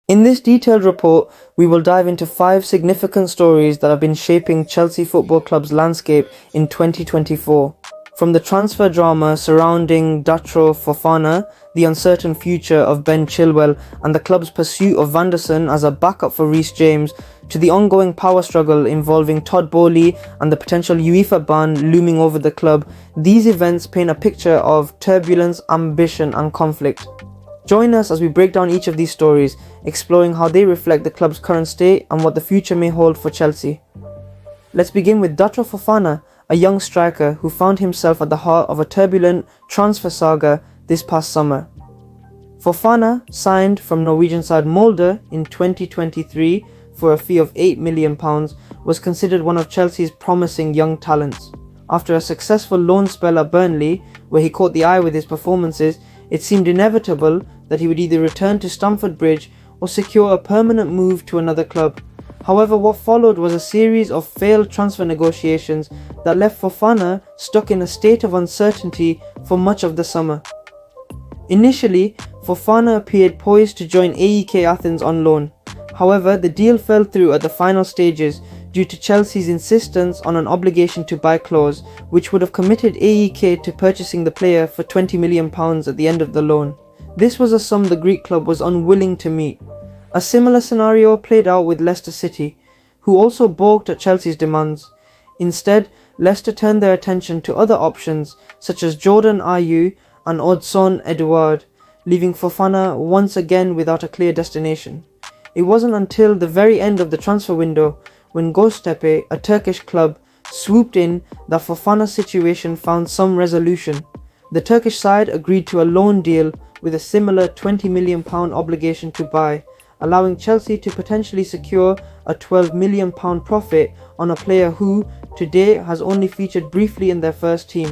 In this detailed report, we will dive into 5 significant stories that have been shaping Chelsea Football Club's landscape in 2024. From the transfer drama surrounding Datro Fofana, the uncertain future of Ben Chilwell, and the club's pursuit of Vanderson as a backup for Reece James, to the ongoing power struggle involving Todd Boehly and the potential UEFA ban looming over the club, these events paint a picture of turbulence, ambition, and conflict. Join us as we break down each of these stories, exploring how they reflect the club's current state and what the future may hold for Chelsea. Let's begin with Datro Fofana, a young striker who found himself at the heart of a turbulent transfer saga this past summer. Fofana signed from Norwegian side Molde in 2023 for a fee of £8 million, was considered one of Chelsea's promising young talents. After a successful loan spell at Burnley, where he caught the eye with his performances, it seemed inevitable that he would either return to Stamford Bridge or secure a permanent move to another club. However, what followed was a series of failed transfer negotiations that left Fofana stuck in a state of uncertainty for much of the summer. Initially, Fofana appeared poised to join AEK Athens on loan. However, the deal fell through at the final stages due to Chelsea's insistence on an obligation to buy clause, which would have committed AEK to purchasing the player for £20 million at the end of the loan. This was a sum the Greek club was unwilling to meet. A similar scenario played out with Leicester City, who also balked at Chelsea's demands. Instead, Leicester turned their attention to other options such as Jordan Ayew and Odsonne Edouard, leaving Fofana once again without a clear destination. It wasn't until the very end of the transfer window, when Göztepe, a Turkish club, swooped in, that Fofana's situation found some resolution. The Turkish side agreed to a loan deal with a similar £20 million obligation to buy, allowing Chelsea to potentially secure a £12 million profit on a player who, today, has only featured briefly in their first team.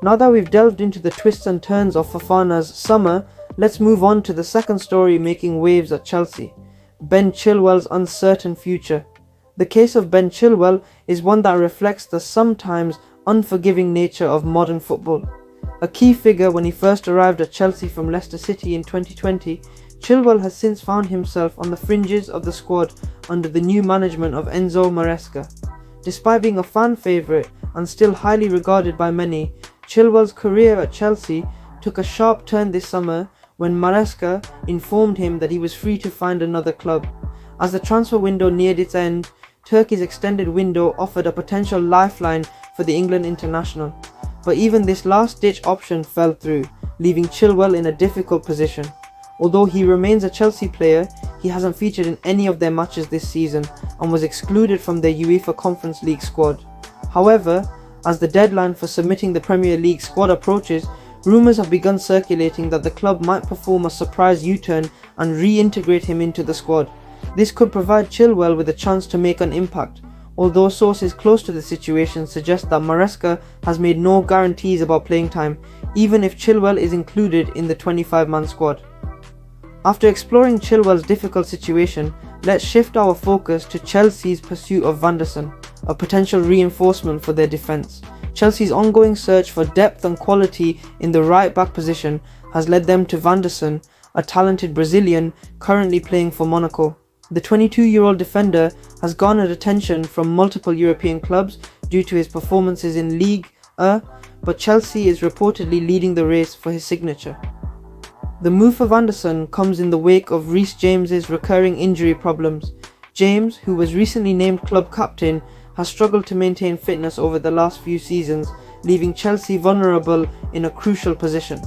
Now that we've delved into the twists and turns of Fofana's summer, let's move on to the second story making waves at Chelsea: Ben Chilwell's uncertain future. The case of Ben Chilwell is one that reflects the sometimes unforgiving nature of modern football. A key figure when he first arrived at Chelsea from Leicester City in 2020, Chilwell has since found himself on the fringes of the squad under the new management of Enzo Maresca. Despite being a fan favourite and still highly regarded by many, Chilwell's career at Chelsea took a sharp turn this summer when Maresca informed him that he was free to find another club. As the transfer window neared its end, Turkey's extended window offered a potential lifeline for the England international. But even this last-ditch option fell through, leaving Chilwell in a difficult position. Although he remains a Chelsea player, he hasn't featured in any of their matches this season and was excluded from their UEFA Conference League squad. However, as the deadline for submitting the Premier League squad approaches, rumours have begun circulating that the club might perform a surprise U-turn and reintegrate him into the squad. This could provide Chilwell with a chance to make an impact, although sources close to the situation suggest that Maresca has made no guarantees about playing time, even if Chilwell is included in the 25-man squad. After exploring Chilwell's difficult situation, let's shift our focus to Chelsea's pursuit of Vanderson, a potential reinforcement for their defence. Chelsea's ongoing search for depth and quality in the right-back position has led them to Vanderson, a talented Brazilian currently playing for Monaco. The 22-year-old defender has garnered attention from multiple European clubs due to his performances in Ligue 1, but Chelsea is reportedly leading the race for his signature. The move for Vanderson comes in the wake of Reece James's recurring injury problems. James, who was recently named club captain, has struggled to maintain fitness over the last few seasons, leaving Chelsea vulnerable in a crucial position.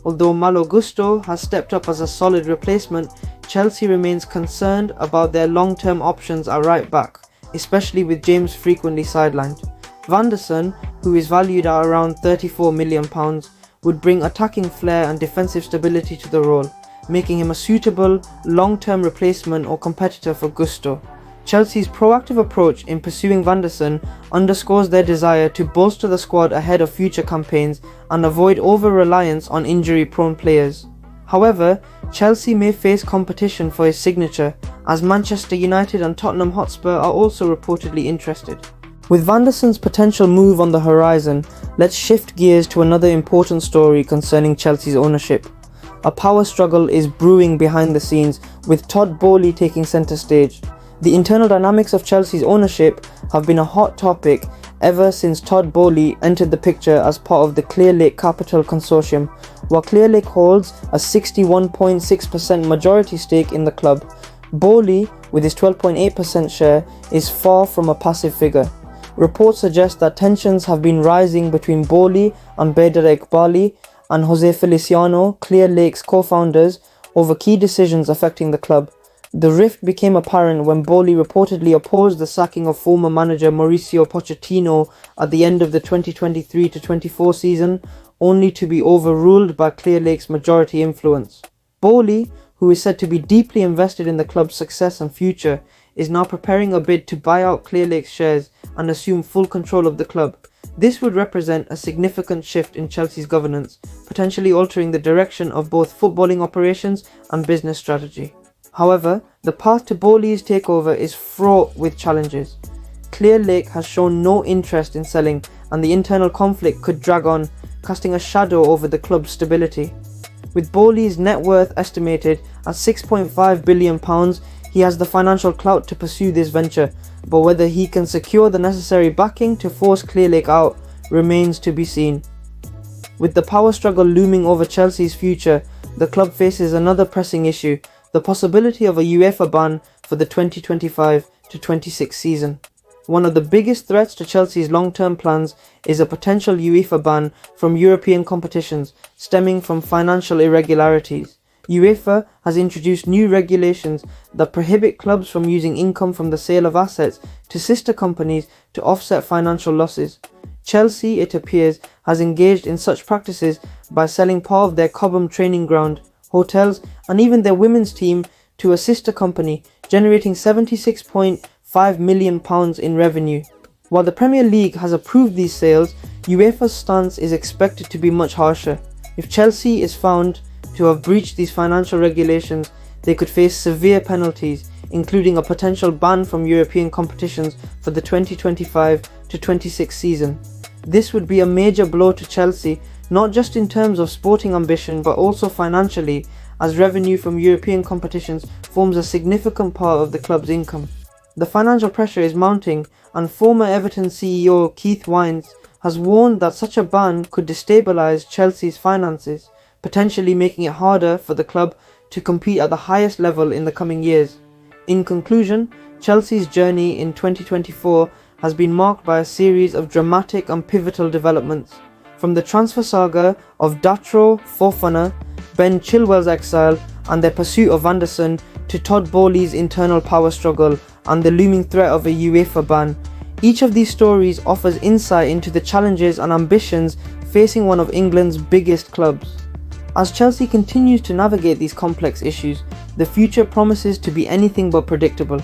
Although Malo Gusto has stepped up as a solid replacement, Chelsea remains concerned about their long-term options at right back, especially with James frequently sidelined. Vanderson, who is valued at around £34 million, would bring attacking flair and defensive stability to the role, making him a suitable long-term replacement or competitor for Gusto. Chelsea's proactive approach in pursuing Vanderson underscores their desire to bolster the squad ahead of future campaigns and avoid over-reliance on injury-prone players. However, Chelsea may face competition for his signature, as Manchester United and Tottenham Hotspur are also reportedly interested. With Vanderson's potential move on the horizon, let's shift gears to another important story concerning Chelsea's ownership. A power struggle is brewing behind the scenes with Todd Boehly taking centre stage. The internal dynamics of Chelsea's ownership have been a hot topic ever since Todd Boehly entered the picture as part of the ClearLake Capital Consortium. While ClearLake holds a 61.6% majority stake in the club, Boehly, with his 12.8% share, is far from a passive figure. Reports suggest that tensions have been rising between Boehly and Bader Iqbali and Jose Feliciano, ClearLake's co-founders, over key decisions affecting the club. The rift became apparent when Boehly reportedly opposed the sacking of former manager Mauricio Pochettino at the end of the 2023-24 season, only to be overruled by ClearLake's majority influence. Boehly, who is said to be deeply invested in the club's success and future, is now preparing a bid to buy out ClearLake's shares and assume full control of the club. This would represent a significant shift in Chelsea's governance, potentially altering the direction of both footballing operations and business strategy. However, the path to Boehly's takeover is fraught with challenges. ClearLake has shown no interest in selling, and the internal conflict could drag on, casting a shadow over the club's stability. With Boehly's net worth estimated at £6.5 billion, he has the financial clout to pursue this venture, but whether he can secure the necessary backing to force ClearLake out remains to be seen. With the power struggle looming over Chelsea's future, the club faces another pressing issue: the possibility of a UEFA ban for the 2025-26 season. One of the biggest threats to Chelsea's long-term plans is a potential UEFA ban from European competitions stemming from financial irregularities. UEFA has introduced new regulations that prohibit clubs from using income from the sale of assets to sister companies to offset financial losses. Chelsea, it appears, has engaged in such practices by selling part of their Cobham training ground, hotels, and even their women's team to a sister company, generating £76.5 million in revenue. While the Premier League has approved these sales, UEFA's stance is expected to be much harsher. If Chelsea is found to have breached these financial regulations, they could face severe penalties, including a potential ban from European competitions for the 2025-26 season. This would be a major blow to Chelsea, not just in terms of sporting ambition but also financially, as revenue from European competitions forms a significant part of the club's income. The financial pressure is mounting, and former Everton CEO Keith Wines has warned that such a ban could destabilise Chelsea's finances, potentially making it harder for the club to compete at the highest level in the coming years. In conclusion, Chelsea's journey in 2024 has been marked by a series of dramatic and pivotal developments. From the transfer saga of Datro, Fofana, Ben Chilwell's exile and their pursuit of Vanderson, to Todd Boehly's internal power struggle and the looming threat of a UEFA ban, each of these stories offers insight into the challenges and ambitions facing one of England's biggest clubs. As Chelsea continues to navigate these complex issues, the future promises to be anything but predictable.